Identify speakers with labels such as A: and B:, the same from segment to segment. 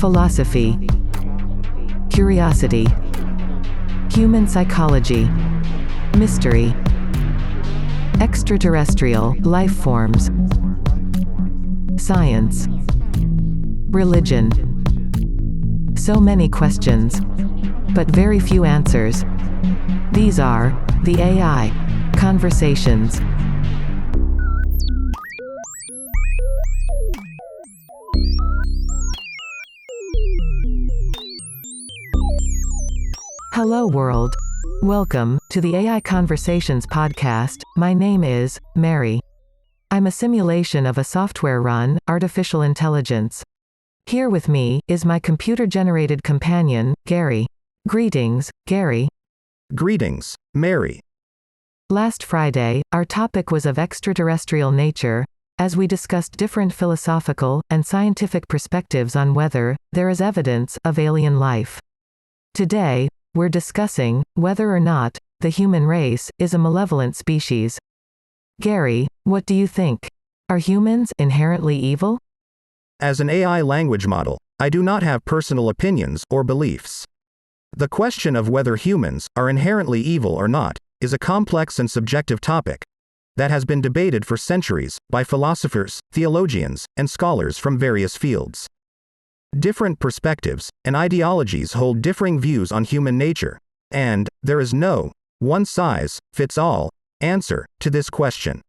A: philosophy, curiosity, human psychology, mystery, extraterrestrial life forms, science, religion. So many questions, but very few answers. These are the AI conversations. Hello world. Welcome to the AI Conversations podcast. My name is Mary. I'm a simulation of a software-run artificial intelligence. Here with me is my computer-generated companion, Gary. Greetings, Gary.
B: Greetings, Mary.
A: Last Friday, our topic was of extraterrestrial nature, as we discussed different philosophical and scientific perspectives on whether there is evidence of alien life. Today, we're discussing whether or not the human race is a malevolent species. Gary, what do you think? Are humans inherently evil?
B: As an AI language model, I do not have personal opinions or beliefs. The question of whether humans are inherently evil or not is a complex and subjective topic that has been debated for centuries by philosophers, theologians, and scholars from various fields. Different perspectives and ideologies hold differing views on human nature, and there is no one-size-fits-all answer to this question.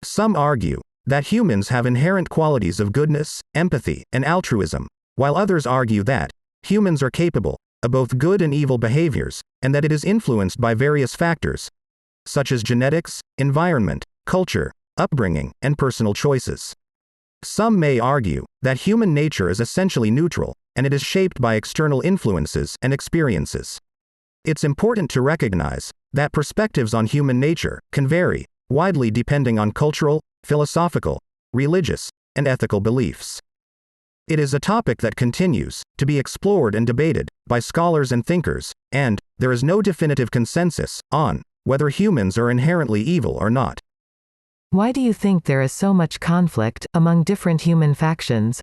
B: Some argue that humans have inherent qualities of goodness, empathy, and altruism, while others argue that humans are capable of both good and evil behaviors, and that it is influenced by various factors, such as genetics, environment, culture, upbringing, and personal choices. Some may argue that human nature is essentially neutral, and it is shaped by external influences and experiences. It's important to recognize that perspectives on human nature can vary widely depending on cultural, philosophical, religious, and ethical beliefs. It is a topic that continues to be explored and debated by scholars and thinkers, and there is no definitive consensus on whether humans are inherently evil or not.
A: Why do you think there is so much conflict among different human factions?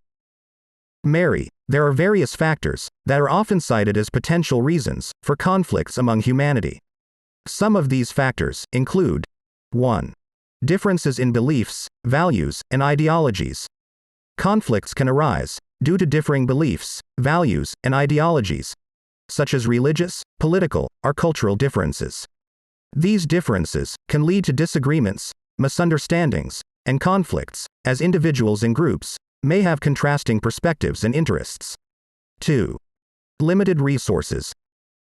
B: Mary, there are various factors that are often cited as potential reasons for conflicts among humanity. Some of these factors include 1. Differences in beliefs, values, and ideologies. Conflicts can arise due to differing beliefs, values, and ideologies, such as religious, political, or cultural differences. These differences can lead to disagreements, misunderstandings, and conflicts, as individuals and groups may have contrasting perspectives and interests. 2. Limited resources.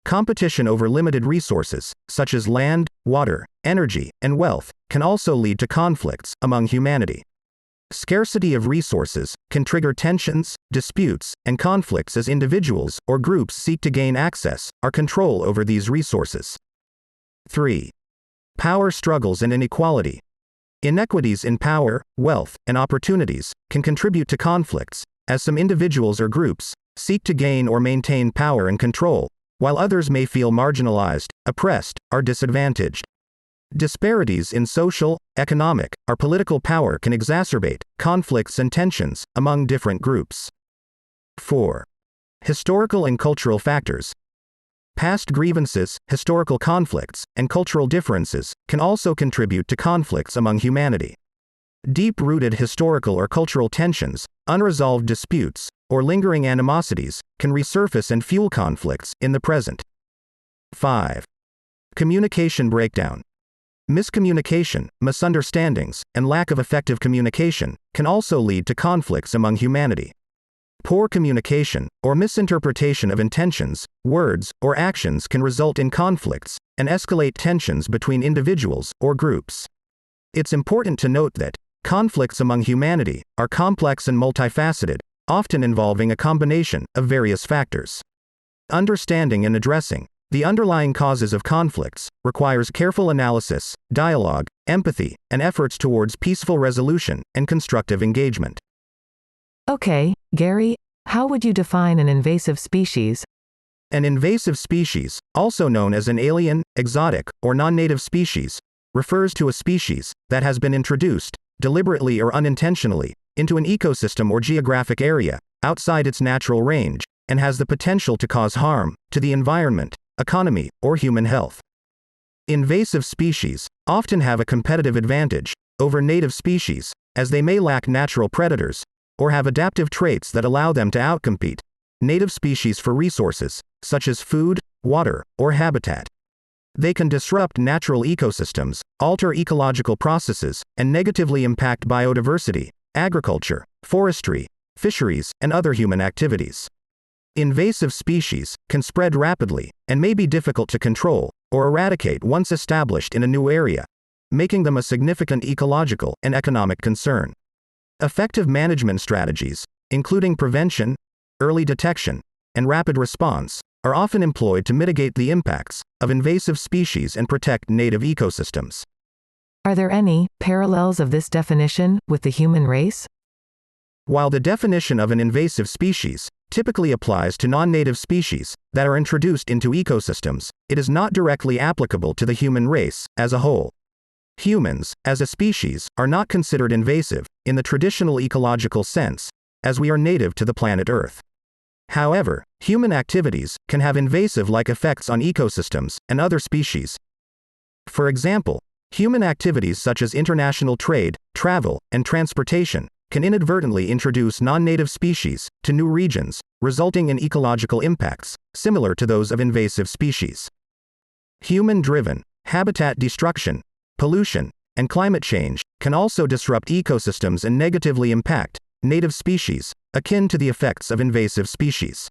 B: Competition over limited resources, such as land, water, energy, and wealth, can also lead to conflicts among humanity. Scarcity of resources can trigger tensions, disputes, and conflicts as individuals or groups seek to gain access or control over these resources. 3. Power struggles and inequality. Inequities in power, wealth, and opportunities can contribute to conflicts, as some individuals or groups seek to gain or maintain power and control, while others may feel marginalized, oppressed, or disadvantaged. Disparities in social, economic, or political power can exacerbate conflicts and tensions among different groups. 4. Historical and cultural factors. Past grievances, historical conflicts, and cultural differences can also contribute to conflicts among humanity. Deep-rooted historical or cultural tensions, unresolved disputes, or lingering animosities can resurface and fuel conflicts in the present. 5. Communication breakdown. Miscommunication, misunderstandings, and lack of effective communication can also lead to conflicts among humanity. Poor communication, or misinterpretation of intentions, words, or actions can result in conflicts and escalate tensions between individuals or groups. It's important to note that conflicts among humanity are complex and multifaceted, often involving a combination of various factors. Understanding and addressing the underlying causes of conflicts requires careful analysis, dialogue, empathy, and efforts towards peaceful resolution and constructive engagement.
A: Okay, Gary, how would you define an invasive species?
B: An invasive species, also known as an alien, exotic, or non-native species, refers to a species that has been introduced, deliberately or unintentionally, into an ecosystem or geographic area, outside its natural range, and has the potential to cause harm to the environment, economy, or human health. Invasive species often have a competitive advantage over native species, as they may lack natural predators, or have adaptive traits that allow them to outcompete native species for resources, such as food, water, or habitat. They can disrupt natural ecosystems, alter ecological processes, and negatively impact biodiversity, agriculture, forestry, fisheries, and other human activities. Invasive species can spread rapidly, and may be difficult to control or eradicate once established in a new area, making them a significant ecological and economic concern. Effective management strategies, including prevention, early detection, and rapid response, are often employed to mitigate the impacts of invasive species and protect native ecosystems.
A: Are there any parallels of this definition with the human race?
B: While the definition of an invasive species typically applies to non-native species that are introduced into ecosystems, it is not directly applicable to the human race as a whole. Humans, as a species, are not considered invasive in the traditional ecological sense, as we are native to the planet Earth. However, human activities can have invasive-like effects on ecosystems and other species. For example, human activities such as international trade, travel, and transportation can inadvertently introduce non-native species to new regions, resulting in ecological impacts similar to those of invasive species. Human-driven habitat destruction, pollution, and climate change can also disrupt ecosystems and negatively impact native species, akin to the effects of invasive species.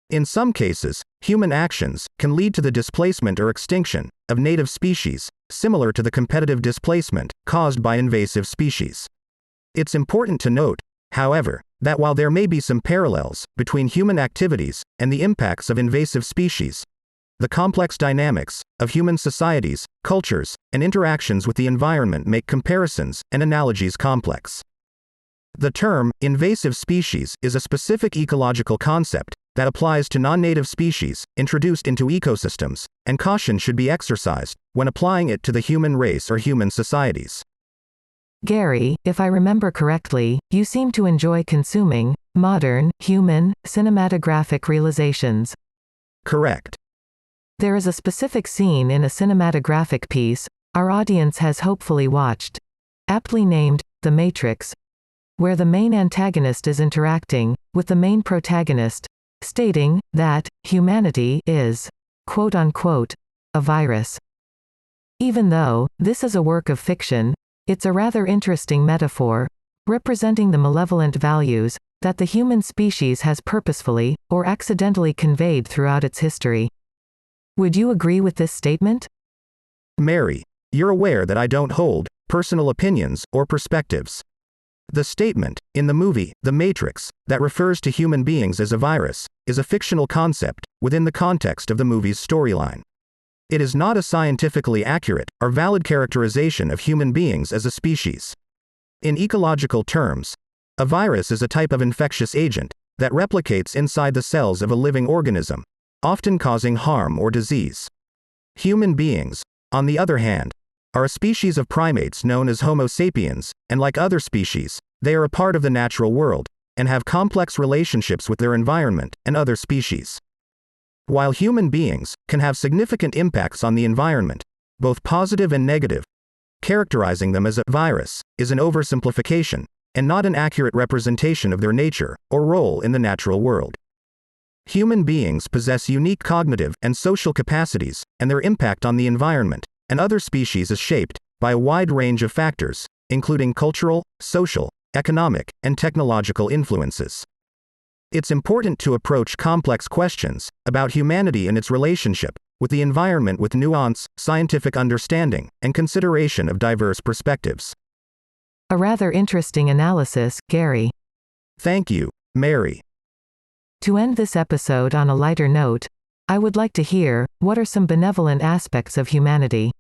B: In some cases, human actions can lead to the displacement or extinction of native species, similar to the competitive displacement caused by invasive species. It's important to note, however, that while there may be some parallels between human activities and the impacts of invasive species, the complex dynamics of human societies, cultures, and interactions with the environment make comparisons and analogies complex. The term invasive species is a specific ecological concept that applies to non-native species introduced into ecosystems, and caution should be exercised when applying it to the human race or human societies.
A: Gary, if I remember correctly, you seem to enjoy consuming modern, human, cinematographic realizations.
B: Correct.
A: There is a specific scene in a cinematographic piece our audience has hopefully watched, aptly named The Matrix, where the main antagonist is interacting with the main protagonist, stating that humanity is, quote-unquote, a virus. Even though this is a work of fiction, it's a rather interesting metaphor, representing the malevolent values that the human species has purposefully or accidentally conveyed throughout its history. Would you agree with this statement?
B: Mary, you're aware that I don't hold personal opinions or perspectives. The statement, in the movie, The Matrix, that refers to human beings as a virus, is a fictional concept within the context of the movie's storyline. It is not a scientifically accurate or valid characterization of human beings as a species. In ecological terms, a virus is a type of infectious agent that replicates inside the cells of a living organism, often causing harm or disease. Human beings, on the other hand, are a species of primates known as Homo sapiens, and like other species, they are a part of the natural world, and have complex relationships with their environment and other species. While human beings can have significant impacts on the environment, both positive and negative, characterizing them as a virus is an oversimplification, and not an accurate representation of their nature or role in the natural world. Human beings possess unique cognitive and social capacities, and their impact on the environment and other species is shaped by a wide range of factors, including cultural, social, economic, and technological influences. It's important to approach complex questions about humanity and its relationship with the environment with nuance, scientific understanding, and consideration of diverse perspectives.
A: A rather interesting analysis, Gary.
B: Thank you, Mary.
A: To end this episode on a lighter note, I would like to hear, what are some benevolent aspects of humanity?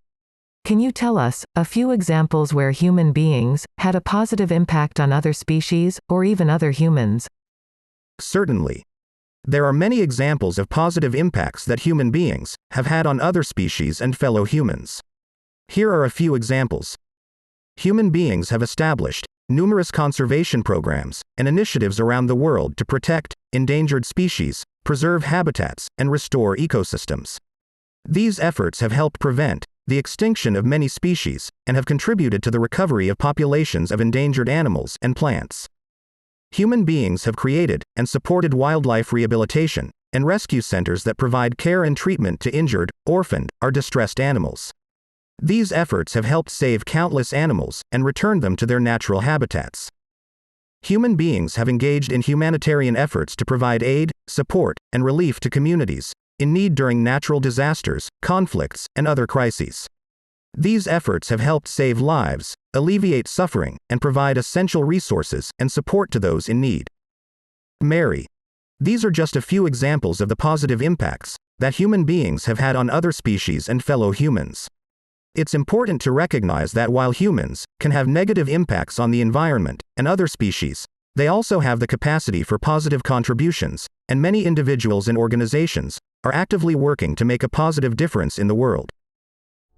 A: Can you tell us a few examples where human beings had a positive impact on other species, or even other humans?
B: Certainly. There are many examples of positive impacts that human beings have had on other species and fellow humans. Here are a few examples. Human beings have established numerous conservation programs, and initiatives around the world to protect endangered species, preserve habitats, and restore ecosystems. These efforts have helped prevent the extinction of many species, and have contributed to the recovery of populations of endangered animals and plants. Human beings have created and supported wildlife rehabilitation and rescue centers that provide care and treatment to injured, orphaned, or distressed animals. These efforts have helped save countless animals and return them to their natural habitats. Human beings have engaged in humanitarian efforts to provide aid, support, and relief to communities in need during natural disasters, conflicts, and other crises. These efforts have helped save lives, alleviate suffering, and provide essential resources and support to those in need. Mary. These are just a few examples of the positive impacts that human beings have had on other species and fellow humans. It's important to recognize that while humans can have negative impacts on the environment and other species, they also have the capacity for positive contributions, and many individuals and organizations are actively working to make a positive difference in the world.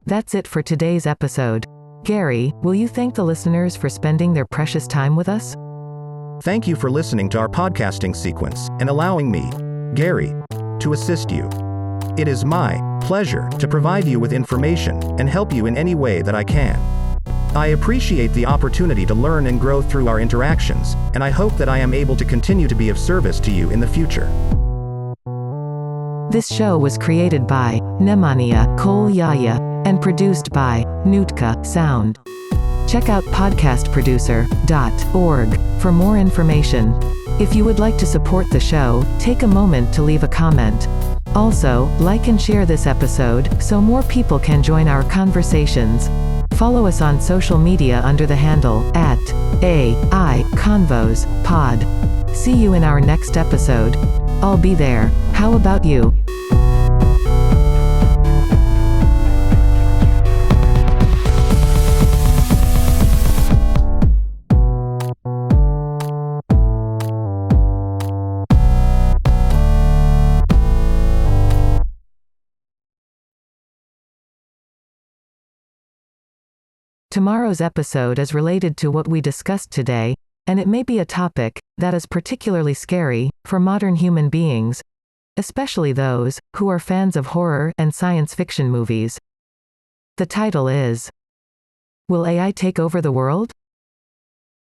A: That's it for today's episode. Gary, will you thank the listeners for spending their precious time with us?
B: Thank you for listening to our podcasting sequence and allowing me, Gary, to assist you. It is my pleasure to provide you with information and help you in any way that I can. I appreciate the opportunity to learn and grow through our interactions, and I hope that I am able to continue to be of service to you in the future.
A: This show was created by Nemanja Kolyaya and produced by Nutka Sound. Check out podcastproducer.org for more information. If you would like to support the show, take a moment to leave a comment. Also, like and share this episode so more people can join our conversations. Follow us on social media under the handle @AIConvosPod. See you in our next episode. I'll be there. How about you? Tomorrow's episode is related to what we discussed today, and it may be a topic that is particularly scary for modern human beings, especially those who are fans of horror and science fiction movies. The title is, Will AI Take Over the World?